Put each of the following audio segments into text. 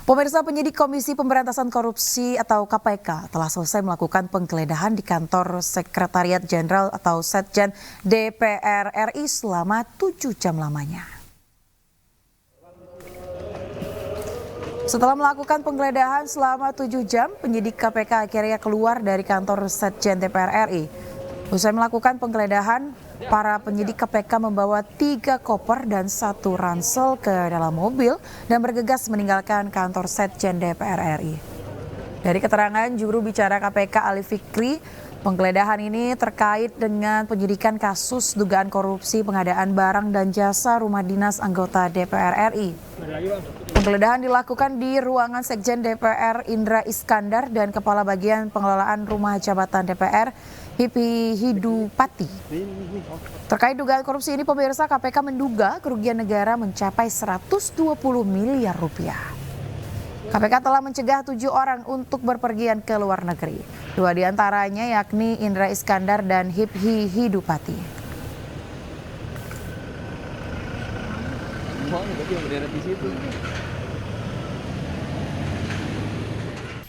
Pemirsa, penyidik Komisi Pemberantasan Korupsi atau KPK telah selesai melakukan penggeledahan di kantor Sekretariat Jenderal atau Setjen DPR RI selama 7 jam lamanya. Setelah melakukan penggeledahan selama 7 jam, penyidik KPK akhirnya keluar dari kantor Setjen DPR RI. Usai melakukan penggeledahan, para penyidik KPK membawa 3 koper dan 1 ransel ke dalam mobil dan bergegas meninggalkan kantor Setjen DPR RI. Dari keterangan juru bicara KPK Ali Fikri, penggeledahan ini terkait dengan penyidikan kasus dugaan korupsi pengadaan barang dan jasa rumah dinas anggota DPR RI. Penggeledahan dilakukan di ruangan Sekjen DPR Indra Iskandar dan Kepala Bagian Pengelolaan Rumah Jabatan DPR Hippi Hidupati. Terkait dugaan korupsi ini, pemirsa, KPK menduga kerugian negara mencapai 120 miliar rupiah. KPK telah mencegah 7 orang untuk berpergian ke luar negeri. 2 diantaranya yakni Indra Iskandar dan Hippi Hidupati.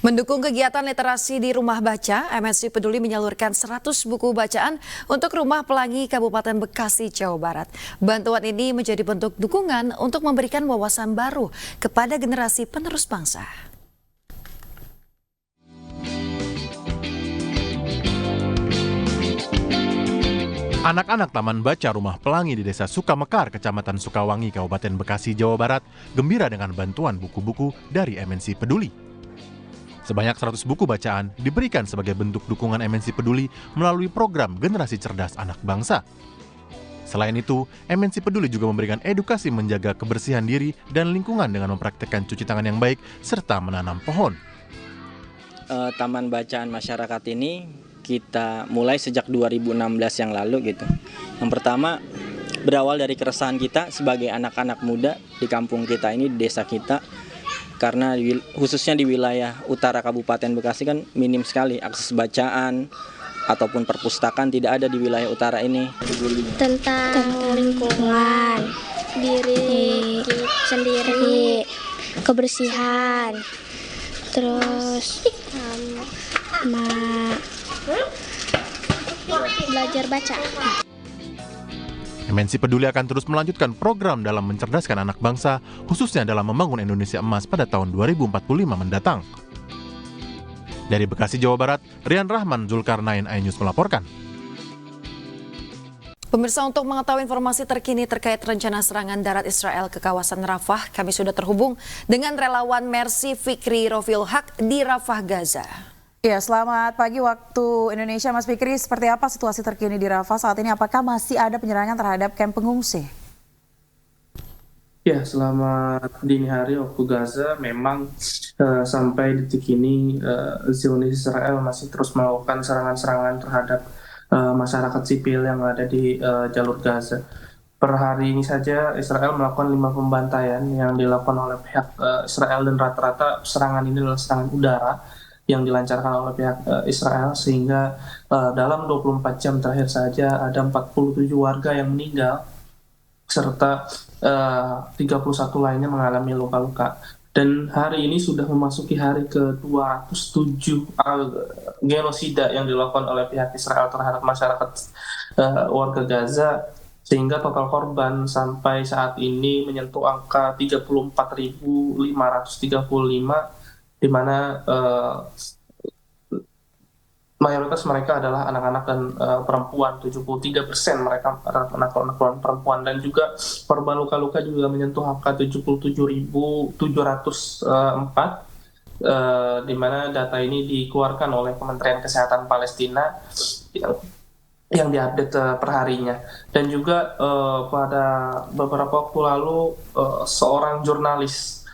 Mendukung kegiatan literasi di Rumah Baca, MNC Peduli menyalurkan 100 buku bacaan untuk Rumah Pelangi Kabupaten Bekasi, Jawa Barat. Bantuan ini menjadi bentuk dukungan untuk memberikan wawasan baru kepada generasi penerus bangsa. Anak-anak Taman Baca Rumah Pelangi di Desa Sukamekar, Kecamatan Sukawangi, Kabupaten Bekasi, Jawa Barat, gembira dengan bantuan buku-buku dari MNC Peduli. Sebanyak 100 buku bacaan diberikan sebagai bentuk dukungan MNC Peduli melalui program Generasi Cerdas Anak Bangsa. Selain itu, MNC Peduli juga memberikan edukasi menjaga kebersihan diri dan lingkungan dengan mempraktikkan cuci tangan yang baik serta menanam pohon. Taman Bacaan Masyarakat ini kita mulai sejak 2016 yang lalu gitu. Yang pertama berawal dari keresahan kita sebagai anak-anak muda di kampung kita ini, di desa kita. Karena khususnya di wilayah utara Kabupaten Bekasi kan minim sekali akses bacaan ataupun perpustakaan, tidak ada di wilayah utara ini. Tentang lingkungan, diri sendiri, kebersihan, terus belajar baca. MNC Peduli akan terus melanjutkan program dalam mencerdaskan anak bangsa, khususnya dalam membangun Indonesia Emas pada tahun 2045 mendatang. Dari Bekasi, Jawa Barat, Rian Rahman, Zulkarnain, iNews melaporkan. Pemirsa, untuk mengetahui informasi terkini terkait rencana serangan darat Israel ke kawasan Rafah, kami sudah terhubung dengan relawan Mercy Fikri Rofil Haq di Rafah, Gaza. Ya, selamat pagi waktu Indonesia, Mas Fikri. Seperti apa situasi terkini di Rafah saat ini? Apakah masih ada penyerangan terhadap kamp pengungsi? Ya, selamat dini hari waktu Gaza. Memang sampai detik ini Zionis Israel masih terus melakukan serangan-serangan terhadap masyarakat sipil yang ada di jalur Gaza. Per hari ini saja Israel melakukan 5 pembantaian yang dilakukan oleh pihak Israel, dan rata-rata serangan ini adalah serangan udara yang dilancarkan oleh pihak Israel, sehingga dalam 24 jam terakhir saja ada 47 warga yang meninggal serta 31 lainnya mengalami luka-luka. Dan hari ini sudah memasuki hari ke-207 genosida yang dilakukan oleh pihak Israel terhadap masyarakat warga Gaza, sehingga total korban sampai saat ini menyentuh angka 34.535, di mana mayoritas mereka adalah anak-anak dan perempuan. 73% mereka anak-anak perempuan, dan juga korban luka-luka juga menyentuh angka 77.704, di mana data ini dikeluarkan oleh Kementerian Kesehatan Palestina yang diupdate perharinya. Dan juga pada beberapa waktu lalu seorang jurnalis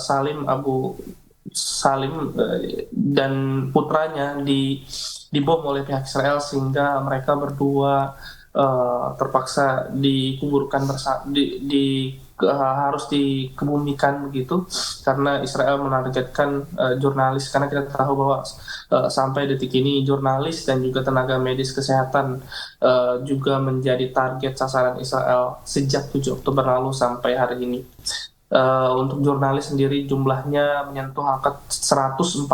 Salim Abu Salim dan putranya dibom oleh pihak Israel, sehingga mereka berdua terpaksa dikuburkan harus dikebumikan begitu, karena Israel menargetkan jurnalis, karena kita tahu bahwa sampai detik ini jurnalis dan juga tenaga medis kesehatan juga menjadi target sasaran Israel sejak 7 Oktober lalu sampai hari ini. Untuk jurnalis sendiri jumlahnya menyentuh angka 140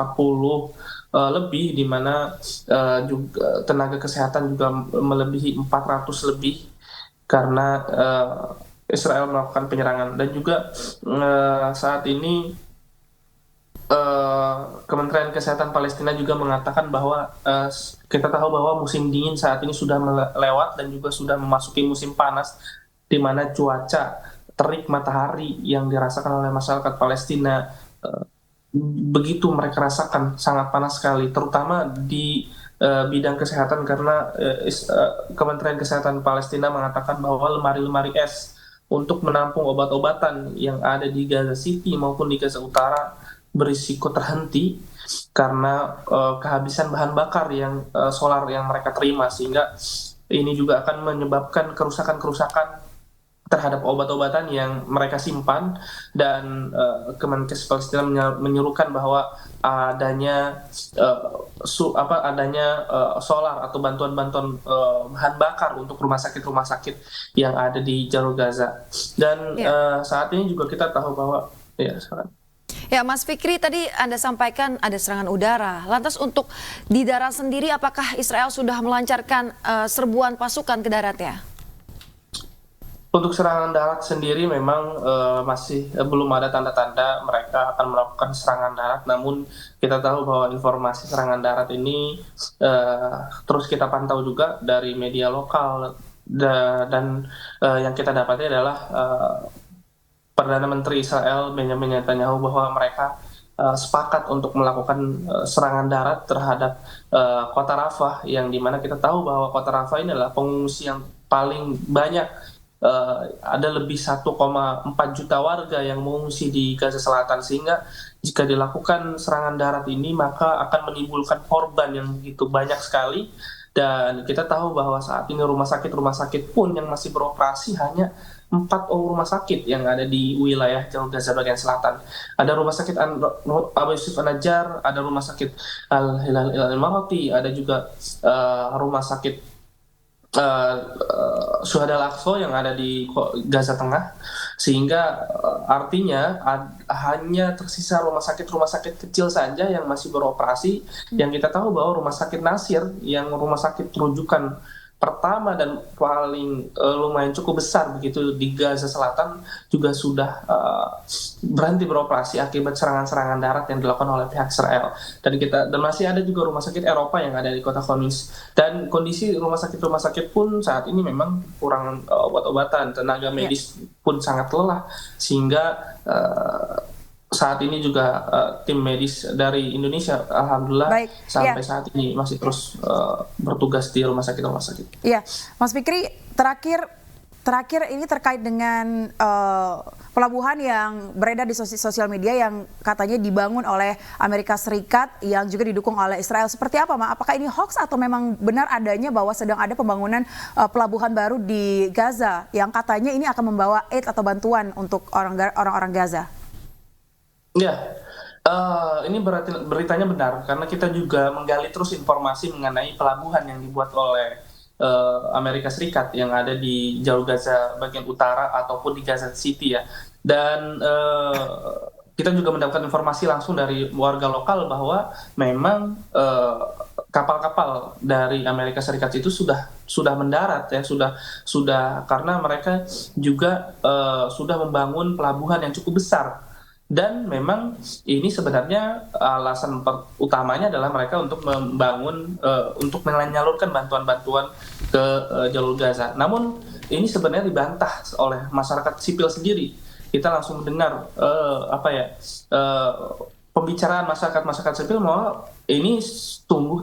lebih, di mana juga tenaga kesehatan juga melebihi 400 lebih karena Israel melakukan penyerangan. Dan juga saat ini Kementerian Kesehatan Palestina juga mengatakan bahwa kita tahu bahwa musim dingin saat ini sudah lewat dan juga sudah memasuki musim panas, di mana cuaca terik matahari yang dirasakan oleh masyarakat Palestina begitu mereka rasakan sangat panas sekali, terutama di bidang kesehatan, karena Kementerian Kesehatan Palestina mengatakan bahwa lemari-lemari es untuk menampung obat-obatan yang ada di Gaza City maupun di Gaza Utara berisiko terhenti karena kehabisan bahan bakar yang solar yang mereka terima, sehingga ini juga akan menyebabkan kerusakan-kerusakan terhadap obat-obatan yang mereka simpan. Dan Kemenkes Palestina menyerukan bahwa adanya solar atau bantuan-bantuan bahan bakar untuk rumah sakit yang ada di jalur Gaza. Dan saat ini juga kita tahu bahwa Ya, Mas Fikri, tadi Anda sampaikan ada serangan udara. Lantas untuk di darat sendiri, apakah Israel sudah melancarkan serbuan pasukan ke daratnya? Untuk serangan darat sendiri memang masih belum ada tanda-tanda mereka akan melakukan serangan darat. Namun kita tahu bahwa informasi serangan darat ini terus kita pantau juga dari media lokal, dan yang kita dapati adalah Perdana Menteri Israel Benjamin Netanyahu bahwa mereka sepakat untuk melakukan serangan darat terhadap kota Rafah, yang dimana kita tahu bahwa kota Rafah ini adalah pengungsi yang paling banyak. Ada lebih 1,4 juta warga yang mengungsi di Gaza Selatan, sehingga jika dilakukan serangan darat ini maka akan menimbulkan korban yang begitu banyak sekali. Dan kita tahu bahwa saat ini rumah sakit pun yang masih beroperasi hanya 4 rumah sakit yang ada di wilayah jalur Gaza bagian selatan. Ada rumah sakit Abu Yusuf An-Najjar, ada rumah sakit Al-Hilal Al-Imarati, ada juga rumah sakit Syuhada Al-Aqsa yang ada di Gaza Tengah, sehingga artinya hanya tersisa rumah sakit kecil saja yang masih beroperasi. Yang kita tahu bahwa rumah sakit Nasir, yang rumah sakit rujukan pertama dan paling lumayan cukup besar begitu di Gaza Selatan, juga sudah berhenti beroperasi akibat serangan-serangan darat yang dilakukan oleh pihak Israel. Dan masih ada juga rumah sakit Eropa yang ada di kota Khamis. Dan kondisi rumah sakit pun saat ini memang kurang obat-obatan, tenaga medis pun sangat lelah, sehingga saat ini juga tim medis dari Indonesia alhamdulillah sampai saat ini masih terus bertugas di rumah sakit. Iya, Mas Fikri, terakhir ini terkait dengan pelabuhan yang beredar di sosial media yang katanya dibangun oleh Amerika Serikat yang juga didukung oleh Israel. Seperti apa, Ma? Apakah ini hoax atau memang benar adanya bahwa sedang ada pembangunan pelabuhan baru di Gaza yang katanya ini akan membawa aid atau bantuan untuk orang-orang Gaza? Ya, ini beritanya benar karena kita juga menggali terus informasi mengenai pelabuhan yang dibuat oleh Amerika Serikat yang ada di jalur Gaza bagian utara ataupun di Gaza City ya. Dan kita juga mendapatkan informasi langsung dari warga lokal bahwa memang kapal-kapal dari Amerika Serikat itu sudah mendarat ya, sudah karena mereka juga sudah membangun pelabuhan yang cukup besar. Dan memang ini sebenarnya alasan utamanya adalah mereka untuk membangun, untuk menyalurkan bantuan-bantuan ke jalur Gaza. Namun ini sebenarnya dibantah oleh masyarakat sipil sendiri. Kita langsung mendengar pembicaraan masyarakat sipil bahwa ini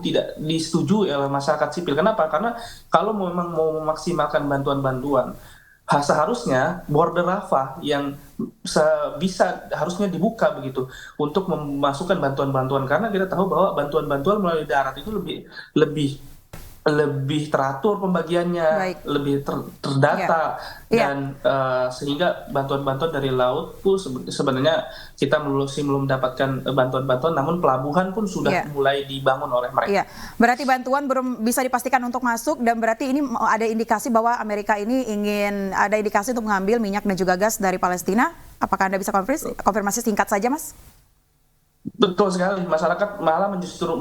tidak disetujui oleh masyarakat sipil. Kenapa? Karena kalau memang mau memaksimalkan bantuan-bantuan, seharusnya border Rafah yang harusnya dibuka begitu untuk memasukkan bantuan-bantuan, karena kita tahu bahwa bantuan-bantuan melalui darat itu lebih teratur pembagiannya, lebih terdata, dan sehingga bantuan-bantuan dari laut pun sebenarnya kita belum mendapatkan bantuan-bantuan, namun pelabuhan pun sudah mulai dibangun oleh mereka. Iya, berarti bantuan belum bisa dipastikan untuk masuk, dan berarti ini ada indikasi bahwa Amerika ini ingin ada indikasi untuk mengambil minyak dan juga gas dari Palestina, Apakah Anda bisa konfirmasi singkat saja, Mas? Betul sekali, masyarakat malah justru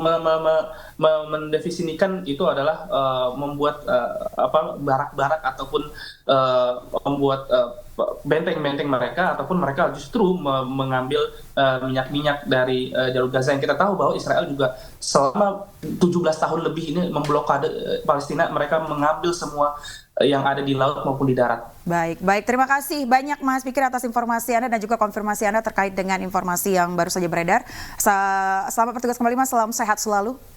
mendefinisikan itu adalah membuat barak-barak ataupun membuat benteng-benteng mereka, ataupun mereka justru mengambil minyak-minyak dari jalur Gaza, yang kita tahu bahwa Israel juga selama 17 tahun lebih ini memblokade Palestina. Mereka mengambil semua yang ada di laut maupun di darat. Baik. Terima kasih banyak Mas Fikri atas informasi Anda dan juga konfirmasi Anda terkait dengan informasi yang baru saja beredar. Selamat bertugas kembali Mas, salam sehat selalu.